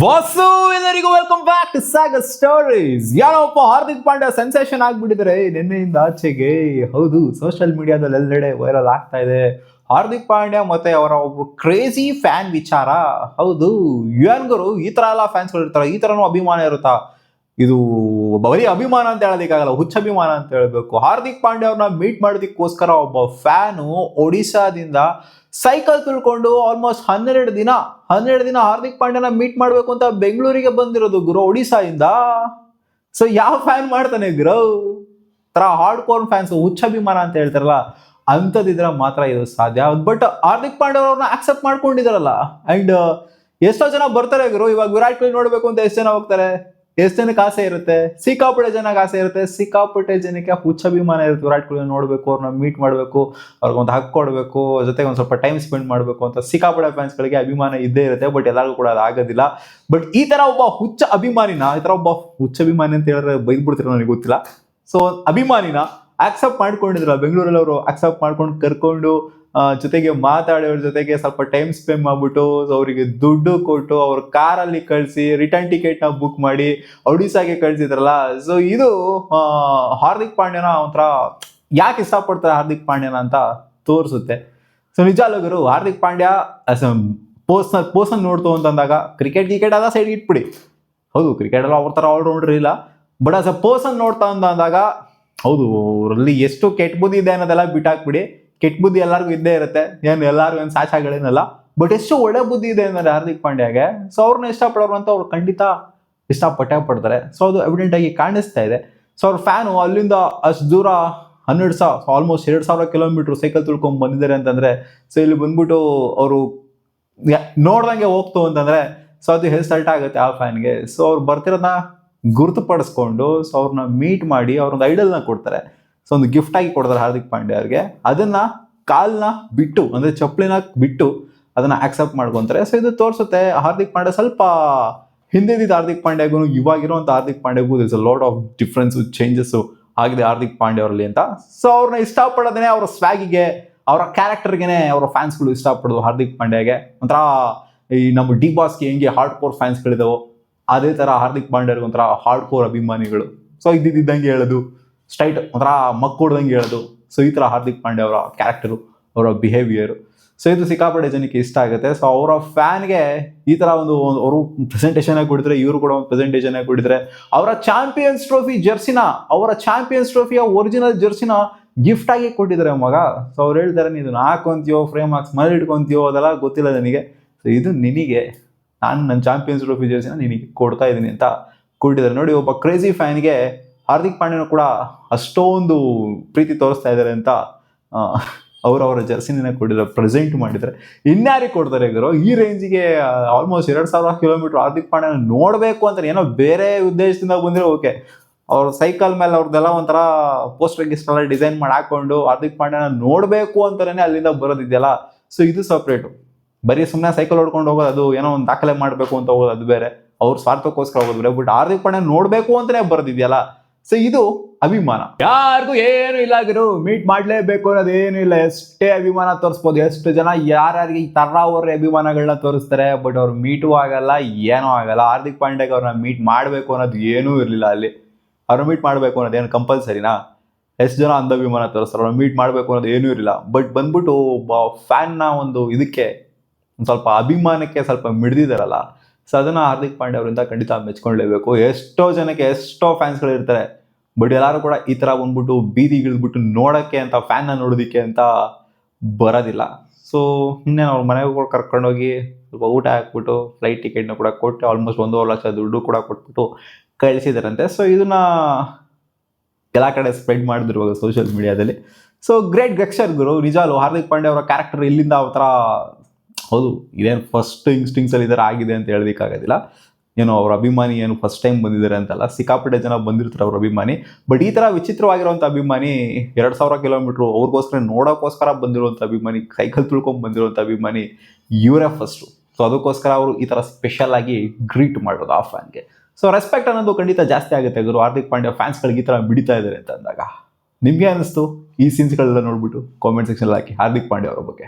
ವಾಸು ಎಲ್ಲರಿಗೂ welcome back to Sagar stories. ಯಾರಪ್ಪ Hardik Pandya sensation ಆಗ್ಬಿಟ್ಟಿದ್ದಾರೆ ನಿನ್ನೆಯಿಂದ ಆಚೆಗೆ. ಹೌದು, ಸೋಷಿಯಲ್ ಮೀಡಿಯಾದಲ್ಲಿ ಎಲ್ಲೆಡೆ ವೈರಲ್ ಆಗ್ತಾ ಇದೆ ಹಾರ್ದಿಕ್ ಪಾಂಡ್ಯ ಮತ್ತೆ ಅವರ ಒಬ್ರು ಕ್ರೇಜಿ ಫ್ಯಾನ್ ವಿಚಾರ. ಹೌದು, ಯುವನ್ ಗುರು ಈ ತರ ಎಲ್ಲ ಫ್ಯಾನ್ಸ್ಗಳು ಇರ್ತಾರೆ, ಈ ತರನೂ ಅಭಿಮಾನ ಇರುತ್ತಾ? ಇದು ಬರೀ ಅಭಿಮಾನ ಅಂತ ಹೇಳೋದಕ್ಕಾಗಲ್ಲ, ಹುಚ್ಚಭಿಮಾನ ಅಂತ ಹೇಳ್ಬೇಕು. ಹಾರ್ದಿಕ್ ಪಾಂಡ್ಯ ಅವ್ರನ್ನ ಮೀಟ್ ಮಾಡೋದಕ್ಕೋಸ್ಕರ ಒಬ್ಬ ಫ್ಯಾನು ಒಡಿಶಾದಿಂದ ಸೈಕಲ್ ತುಳ್ಕೊಂಡು ಆಲ್ಮೋಸ್ಟ್ 12 ದಿನ ಹಾರ್ದಿಕ್ ಪಾಂಡ್ಯನ ಮೀಟ್ ಮಾಡ್ಬೇಕು ಅಂತ ಬೆಂಗಳೂರಿಗೆ ಬಂದಿರೋದು ಗುರು, ಒಡಿಶಾಯಿಂದ. ಸೊ ಯಾವ ಫ್ಯಾನ್ ಮಾಡ್ತಾನೆ ಗುರು? ತರ ಹಾರ್ಡ್ ಕೋರ್ ಫ್ಯಾನ್ಸ್, ಹುಚ್ಚಭಿಮಾನ ಅಂತ ಹೇಳ್ತಾರಲ್ಲ, ಅಂಥದ್ದಿದ್ರೆ ಮಾತ್ರ ಇದು ಸಾಧ್ಯ. ಬಟ್ ಹಾರ್ದಿಕ್ ಪಾಂಡ್ಯ ಅವ್ರನ್ನ ಆಕ್ಸೆಪ್ಟ್ ಮಾಡ್ಕೊಂಡಿದಾರಲ್ಲ. ಅಂಡ್ ಎಷ್ಟೋ ಜನ ಬರ್ತಾರೆ ಗುರು. ಇವಾಗ ವಿರಾಟ್ ಕೊಹ್ಲಿ ನೋಡ್ಬೇಕು ಅಂತ ಎಷ್ಟು ಜನ ಹೋಗ್ತಾರೆ, ಎಷ್ಟು ಜನಕ್ಕೆ ಆಸೆ ಇರುತ್ತೆ, ಸಿಕ್ಕಾಪಟ್ಟೆ ಜನಕ್ಕೆ ಆಸೆ ಇರುತ್ತೆ, ಸಿಕ್ಕಾಪಟ್ಟೆ ಜನಕ್ಕೆ ಹುಚ್ಚಭಿಮಾನ ಇರುತ್ತೆ. ವಿರಾಟ್ ಕೊಹ್ಲಿ ನೋಡ್ಬೇಕು, ಅವ್ರನ್ನ ಮೀಟ್ ಮಾಡಬೇಕು, ಅವ್ರಿಗೊಂದು ಹಕ್ ಕೊಡಬೇಕು, ಜೊತೆಗೆ ಒಂದು ಸ್ವಲ್ಪ ಟೈಮ್ ಸ್ಪೆಂಡ್ ಮಾಡಬೇಕು ಅಂತ ಸಿಕ್ಕಾಪಟ್ಟೆ ಫ್ಯಾನ್ಸ್ಗಳಿಗೆ ಅಭಿಮಾನ ಇದ್ದೇ ಇರುತ್ತೆ. ಬಟ್ ಎಲ್ಲರಿಗೂ ಕೂಡ ಅದು ಆಗೋದಿಲ್ಲ. ಬಟ್ ಈ ತರ ಒಬ್ಬ ಹುಚ್ಚ ಅಭಿಮಾನಿ ಅಂತ ಹೇಳಿದ್ರೆ ಬೈದ್ಬಿಡ್ತಿರೋ ನನಗೆ ಗೊತ್ತಿಲ್ಲ. ಸೊ ಅಭಿಮಾನಿನ ಆಕ್ಸೆಪ್ಟ್ ಮಾಡ್ಕೊಂಡಿದ್ರ ಬೆಂಗಳೂರಲ್ಲಿ ಅವರು, ಆಕ್ಸೆಪ್ಟ್ ಮಾಡ್ಕೊಂಡು ಕರ್ಕೊಂಡು ಜೊತೆಗೆ ಮಾತಾಡಿ ಅವ್ರ ಜೊತೆಗೆ ಸ್ವಲ್ಪ ಟೈಮ್ ಸ್ಪೆಂಡ್ ಮಾಡ್ಬಿಟ್ಟು ಅವರಿಗೆ ದುಡ್ಡು ಕೊಟ್ಟು ಅವ್ರ ಕಾರಲ್ಲಿ ಕಳಿಸಿ ರಿಟರ್ನ್ ಟಿಕೆಟ್ ನ ಬುಕ್ ಮಾಡಿ ಒಡಿಶಾಗೆ ಕಳ್ಸಿದ್ರಲ್ಲ. ಸೊ ಇದು ಹಾರ್ದಿಕ್ ಪಾಂಡ್ಯನ ಒಂಥರ ಯಾಕೆ ಇಷ್ಟಪಡ್ತಾರೆ ಹಾರ್ದಿಕ್ ಪಾಂಡ್ಯನ ಅಂತ ತೋರಿಸುತ್ತೆ. ಸೊ ನಿಜಾಲುಗರು ಹಾರ್ದಿಕ್ ಪಾಂಡ್ಯ ಪೋಸ್ಟಲ್ಲಿ ನೋಡ್ತು ಅಂತಂದಾಗ ಕ್ರಿಕೆಟ್ ಅದ ಸೈಡ್ ಇಟ್ಬಿಡಿ. ಹೌದು, ಕ್ರಿಕೆಟ್ ಎಲ್ಲ ಅವ್ರ ಥರ ಆಲ್ರೌಂಡರ್ ಇಲ್ಲ. ಬಟ್ ಆಸ್ ಅ ಪರ್ಸನ್ ನೋಡ್ತಾ ಅಂದಾಗ ಹೌದು, ಅವರಲ್ಲಿ ಎಷ್ಟು ಕೆಟ್ಟ ಬುದ್ಧಿ ಇದೆ ಅನ್ನೋದೆಲ್ಲ ಬಿಟ್ಟಾಕ್ಬಿಡಿ. ಕೆಟ್ಟ ಬುದ್ಧಿ ಎಲ್ಲರಿಗೂ ಇದ್ದೇ ಇರುತ್ತೆ, ಎಲ್ಲರಿಗೂ ಏನು ಸಾಚಾಗಳೇನಲ್ಲ. ಬಟ್ ಎಷ್ಟು ಒಳ್ಳೆ ಬುದ್ಧಿ ಇದೆ ಅಂದರೆ ಹಾರ್ದಿಕ್ ಪಾಂಡ್ಯಗೆ. ಸೊ ಅವ್ರನ್ನ ಇಷ್ಟಪಡೋರು ಅಂತ ಅವ್ರು ಖಂಡಿತ ಇಷ್ಟಪಟ್ಟೆ ಪಡ್ತಾರೆ. ಸೊ ಅದು ಎವಿಡೆಂಟ್ ಆಗಿ ಕಾಣಿಸ್ತಾ ಇದೆ. ಸೊ ಅವ್ರ ಫ್ಯಾನು ಅಲ್ಲಿಂದ ಅಷ್ಟು ದೂರ 12,000 ಆಲ್ಮೋಸ್ಟ್ 2,000 ಕಿಲೋಮೀಟರ್ ಸೈಕಲ್ ತುಳ್ಕೊಂಡ್ ಬಂದಿದ್ದಾರೆ ಅಂತಂದ್ರೆ, ಸೊ ಇಲ್ಲಿ ಬಂದ್ಬಿಟ್ಟು ಅವರು ನೋಡ್ದಂಗೆ ಹೋಗ್ತು ಅಂತಂದ್ರೆ, ಸೊ ಅದು ಹೆಲ್ಸಲ್ಟ್ ಆಗುತ್ತೆ ಆ ಫ್ಯಾನ್ಗೆ. ಸೊ ಅವ್ರು ಬರ್ತಿರೋದನ್ನ ಗುರುತುಪಡಿಸ್ಕೊಂಡು ಸೊ ಅವ್ರನ್ನ ಮೀಟ್ ಮಾಡಿ ಅವ್ರೊಂದು ಐಡಲ್ನ ಕೊಡ್ತಾರೆ. ಸೊ ಒಂದು ಗಿಫ್ಟ್ ಆಗಿ ಕೊಡ್ತಾರೆ ಹಾರ್ದಿಕ್ ಪಾಂಡ್ಯ ಅವ್ರಿಗೆ. ಅದನ್ನ ಕಾಲ್ನ ಬಿಟ್ಟು ಅಂದ್ರೆ ಚಪ್ಪಲಿನ ಬಿಟ್ಟು ಅದನ್ನ ಆಕ್ಸೆಪ್ಟ್ ಮಾಡ್ಕೊಂತಾರೆ. ಸೊ ಇದು ತೋರಿಸುತ್ತೆ ಹಾರ್ದಿಕ್ ಪಾಂಡ್ಯ ಸ್ವಲ್ಪ ಹಿಂದಿದ್ದ ಹಾರ್ದಿಕ್ ಪಾಂಡ್ಯಗೂ ಇವಾಗಿರುವಂತ ಹಾರ್ದಿಕ್ ಪಾಂಡ್ಯಗೂ this a lot of difference, changes ಆಗಿದೆ ಹಾರ್ದಿಕ್ ಪಾಂಡ್ಯ ಅವರಲ್ಲಿ ಅಂತ. ಸೊ ಅವ್ರನ್ನ ಇಷ್ಟಪಡೋದೇನೆ ಅವರ ಸ್ವ್ಯಾಗಿಗೆ, ಅವರ ಕ್ಯಾರೆಕ್ಟರ್ಗೆನೆ ಅವರ ಫ್ಯಾನ್ಸ್ಗಳು ಇಷ್ಟಪಡೋದು ಹಾರ್ದಿಕ್ ಪಾಂಡ್ಯಗೆ. ಒಂಥರ ಈ ನಮ್ಮ ಡಿ ಬಾಸ್ಗೆ ಹೆಂಗೆ ಹಾರ್ಡ್ ಕೋರ್ ಫ್ಯಾನ್ಸ್ಗಳಿದಾವೋ ಅದೇ ತರ ಹಾರ್ದಿಕ್ ಪಾಂಡ್ಯರ್ಗೆ ಒಂಥರ ಹಾರ್ಡ್ ಕೋರ್ ಅಭಿಮಾನಿಗಳು. ಸೊ ಇದ್ದಿದ್ದಂಗೆ ಹೇಳೋದು, ಸ್ಟ್ರೈಟ್ ಒಂಥರ ಮಕ್ಕಳ್ದಂಗೆ ಹೇಳೋದು. ಸೊ ಈ ತರ ಹಾರ್ದಿಕ್ ಪಾಂಡ್ಯ ಅವರ ಕ್ಯಾರೆಕ್ಟರು, ಅವರ ಬಿಹೇವಿಯರು, ಸೊ ಇದು ಸಿಕ್ಕಾಪಟ್ಟೆ ಜನಕ್ಕೆ ಇಷ್ಟ ಆಗುತ್ತೆ. ಸೊ ಅವರ ಫ್ಯಾನ್ಗೆ ಈ ತರ ಒಂದು ಅವರು ಪ್ರೆಸೆಂಟೇಷನ್ ಆಗಿ ಕೊಡಿದ್ರೆ, ಇವರು ಕೂಡ ಒಂದು ಪ್ರೆಸೆಂಟೇಷನ್ ಆಗಿ ಕೊಡಿದ್ರೆ, ಅವರ ಚಾಂಪಿಯನ್ಸ್ ಟ್ರೋಫಿಯ ಒರಿಜಿನಲ್ ಜರ್ಸಿನ ಗಿಫ್ಟ್ ಆಗಿ ಕೊಟ್ಟಿದ್ದಾರೆ ಮಗ. ಸೊ ಅವ್ರು ಹೇಳ್ತಾರೆ, ನೀನು ಹಾಕೊಂತೀಯೋ, ಫ್ರೇಮ್ ಹಾಕ್ಸ್ ಮನೇಲಿ ಇಟ್ಕೊಂತೀಯೋ ಅದೆಲ್ಲ ಗೊತ್ತಿಲ್ಲ ನನಗೆ. ಸೊ ಇದು ನಿನಗೆ, ನಾನು ನನ್ನ ಚಾಂಪಿಯನ್ಸ್ ಟ್ರೋಫಿ ಜರ್ಸಿನ ನಿನಗೆ ಕೊಡ್ತಾ ಇದ್ದೀನಿ ಅಂತ ಕೊಟ್ಟಿದ್ದಾರೆ. ನೋಡಿ, ಒಬ್ಬ ಕ್ರೇಜಿ ಫ್ಯಾನ್ಗೆ ಹಾರ್ದಿಕ್ ಪಾಂಡ್ಯನು ಕೂಡ ಅಷ್ಟೊಂದು ಪ್ರೀತಿ ತೋರಿಸ್ತಾ ಇದ್ದಾರೆ ಅಂತ ಅವರ ಜರ್ಸಿನ ಕೊಟ್ಟಿದ್ದಾರೆ, ಪ್ರೆಸೆಂಟ್ ಮಾಡಿದ್ದಾರೆ. ಇನ್ಯಾರಿಗೆ ಕೊಡ್ತಾರೆ ಗುರು ಈ ರೇಂಜಿಗೆ? ಆಲ್ಮೋಸ್ಟ್ 2,000 ಕಿಲೋಮೀಟರ್ ಹಾರ್ದಿಕ್ ಪಾಂಡ್ಯನ ನೋಡಬೇಕು ಅಂತ ಏನೋ ಬೇರೆ ಉದ್ದೇಶದಿಂದ ಬಂದರೆ ಓಕೆ. ಅವ್ರ ಸೈಕಲ್ ಮೇಲೆ ಅವ್ರದ್ದೆಲ್ಲ ಒಂಥರ ಪೋಸ್ಟರ್ ಗಿಸ್ಟೆಲ್ಲ ಡಿಸೈನ್ ಮಾಡಿ ಹಾಕೊಂಡು ಹಾರ್ದಿಕ್ ಪಾಂಡ್ಯನ ನೋಡಬೇಕು ಅಂತಲೇ ಅಲ್ಲಿಂದ ಬರೋದಿದೆಯಲ್ಲ. ಸೊ ಇದು ಸಪ್ರೇಟು. ಬರೀ ಸುಮ್ಮನೆ ಸೈಕಲ್ ಹೊಡ್ಕೊಂಡು ಹೋಗೋದು, ಅದು ಏನೋ ಒಂದು ದಾಖಲೆ ಮಾಡಬೇಕು ಅಂತ ಹೋಗೋದು ಅದು ಬೇರೆ, ಅವ್ರ ಸ್ವಾರ್ಥಕ್ಕೋಸ್ಕರ ಹೋಗೋದು ಬೇರೆ. ಬಟ್ ಹಾರ್ದಿಕ್ ಪಾಂಡ್ಯ ನೋಡಬೇಕು ಅಂತಲೇ ಬರೋದಿದೆಯಲ್ಲ. ಸೊ ಇದು ಅಭಿಮಾನ. ಯಾರಿಗೂ ಏನು ಇಲ್ಲ ಗುರು, ಮೀಟ್ ಮಾಡಲೇಬೇಕು ಅನ್ನೋದೇನು ಇಲ್ಲ. ಎಷ್ಟೇ ಅಭಿಮಾನ ತೋರಿಸ್ಬೋದು, ಎಷ್ಟು ಜನ ಯಾರ್ಯಾರಿಗೆ ಈ ತರಾವರಿ ಅಭಿಮಾನಗಳನ್ನ ತೋರಿಸ್ತಾರೆ. ಬಟ್ ಅವ್ರು ಮೀಟೂ ಆಗಲ್ಲ, ಏನೂ ಆಗಲ್ಲ. ಹಾರ್ದಿಕ್ ಪಾಂಡ್ಯಗೆ ಅವ್ರನ್ನ ಮೀಟ್ ಮಾಡಬೇಕು ಅನ್ನೋದು ಏನೂ ಇರಲಿಲ್ಲ ಅಲ್ಲಿ. ಅವ್ರನ್ನ ಮೀಟ್ ಮಾಡಬೇಕು ಅನ್ನೋದು ಏನು ಕಂಪಲ್ಸರಿನಾ? ಎಷ್ಟು ಜನ ಅಂಧಾಭಿಮಾನ ತೋರಿಸ್ತಾರೆ, ಅವ್ರನ್ನ ಮೀಟ್ ಮಾಡಬೇಕು ಅನ್ನೋದು ಏನೂ ಇರಲಿಲ್ಲ. ಬಟ್ ಬಂದ್ಬಿಟ್ಟು ಒಬ್ಬ ಫ್ಯಾನ್ನ ಒಂದು ಇದಕ್ಕೆ ಒಂದು ಸ್ವಲ್ಪ ಅಭಿಮಾನಕ್ಕೆ ಸ್ವಲ್ಪ ಮಿಡ್ದಿದಾರಲ್ಲ. ಸೊ ಅದನ್ನ ಹಾರ್ದಿಕ್ ಪಾಂಡ್ಯ ಅವರಿಂದ ಖಂಡಿತ ಮೆಚ್ಕೊಳ್ಳೇಬೇಕು. ಎಷ್ಟೋ ಜನಕ್ಕೆ ಎಷ್ಟೋ ಫ್ಯಾನ್ಸ್ಗಳು ಇರ್ತಾರೆ, ಬಟ್ ಎಲ್ಲರೂ ಕೂಡ ಈ ಥರ ಬಂದ್ಬಿಟ್ಟು ಬೀದಿಗಿಳಿದ್ಬಿಟ್ಟು ನೋಡೋಕ್ಕೆ ಅಂತ, ಫ್ಯಾನ್ನ ನೋಡೋದಕ್ಕೆ ಅಂತ ಬರೋದಿಲ್ಲ. ಸೊ ಇನ್ನೇನು ಅವ್ರ ಮನೆಗೂ ಕೂಡ ಕರ್ಕೊಂಡೋಗಿ ಸ್ವಲ್ಪ ಊಟ ಹಾಕ್ಬಿಟ್ಟು ಫ್ಲೈಟ್ ಟಿಕೆಟ್ನ ಕೂಡ ಕೊಟ್ಟು ಆಲ್ಮೋಸ್ಟ್ 1.5 ಲಕ್ಷ ದುಡ್ಡು ಕೂಡ ಕೊಟ್ಬಿಟ್ಟು ಕಳಿಸಿದಾರಂತೆ. ಸೊ ಇದನ್ನ ಎಲ್ಲ ಕಡೆ ಸ್ಪ್ರೆಡ್ ಮಾಡಿದ್ರು ಸೋಷಿಯಲ್ ಮೀಡಿಯಾದಲ್ಲಿ. ಸೊ ಗ್ರೇಟ್ ಗೆಸ್ಚರ್ ಗುರು, ನಿಜಾಲು ಹಾರ್ದಿಕ್ ಪಾಂಡ್ಯ ಅವರ ಕ್ಯಾರೆಕ್ಟರ್ ಇಲ್ಲಿಂದ ಆ ಥರ. ಹೌದು, ಇದೇನು ಫಸ್ಟ್ ಇನ್ಸ್ಟಿಂಗ್ಸಲ್ಲಿ ಈ ಥರ ಆಗಿದೆ ಅಂತ ಹೇಳೋದಕ್ಕಾಗೋದಿಲ್ಲ. ಏನೋ ಅವ್ರ ಅಭಿಮಾನಿ ಏನು ಫಸ್ಟ್ ಟೈಮ್ ಬಂದಿದ್ದಾರೆ ಅಂತಲ್ಲ, ಸಿಕ್ಕಾಪಟ್ಟೆ ಜನ ಬಂದಿರ್ತಾರೆ ಅವ್ರ ಅಭಿಮಾನಿ. ಬಟ್ ಈ ಥರ ವಿಚಿತ್ರವಾಗಿರುವಂಥ ಅಭಿಮಾನಿ, 2,000 ಕಿಲೋಮೀಟ್ರು ಅವ್ರಿಗೋಸ್ಕರ ನೋಡೋಕ್ಕೋಸ್ಕರ ಬಂದಿರುವಂಥ ಅಭಿಮಾನಿ, ಸೈಕಲ್ ತುಳ್ಕೊಂಡು ಬಂದಿರುವಂಥ ಅಭಿಮಾನಿ ಇವರೇ ಫಸ್ಟು. ಸೊ ಅದಕ್ಕೋಸ್ಕರ ಅವರು ಈ ಥರ ಸ್ಪೆಷಲ್ ಆಗಿ ಗ್ರೀಟ್ ಮಾಡೋದು ಆ ಫ್ಯಾನ್ಗೆ. ಸೊ ರೆಸ್ಪೆಕ್ಟ್ ಅನ್ನೋದು ಖಂಡಿತ ಜಾಸ್ತಿ ಆಗುತ್ತೆ ಗುರು, ಹಾರ್ದಿಕ್ ಪಾಂಡ್ಯ ಫ್ಯಾನ್ಸ್ಗಳಿಗೆ ಈ ಥರ ಬಿಡಿತಾ ಇದ್ದಾರೆ ಅಂತ ಅಂದಾಗ. ನಿಮಗೆ ಅನಿಸ್ತು ಈ ಸೀನ್ಸ್ಗಳೆಲ್ಲ ನೋಡ್ಬಿಟ್ಟು ಕಾಮೆಂಟ್ ಸೆಕ್ಷನ್ ಹಾಕಿ ಹಾರ್ದಿಕ್ ಪಾಂಡ್ಯ ಅವರ ಬಗ್ಗೆ.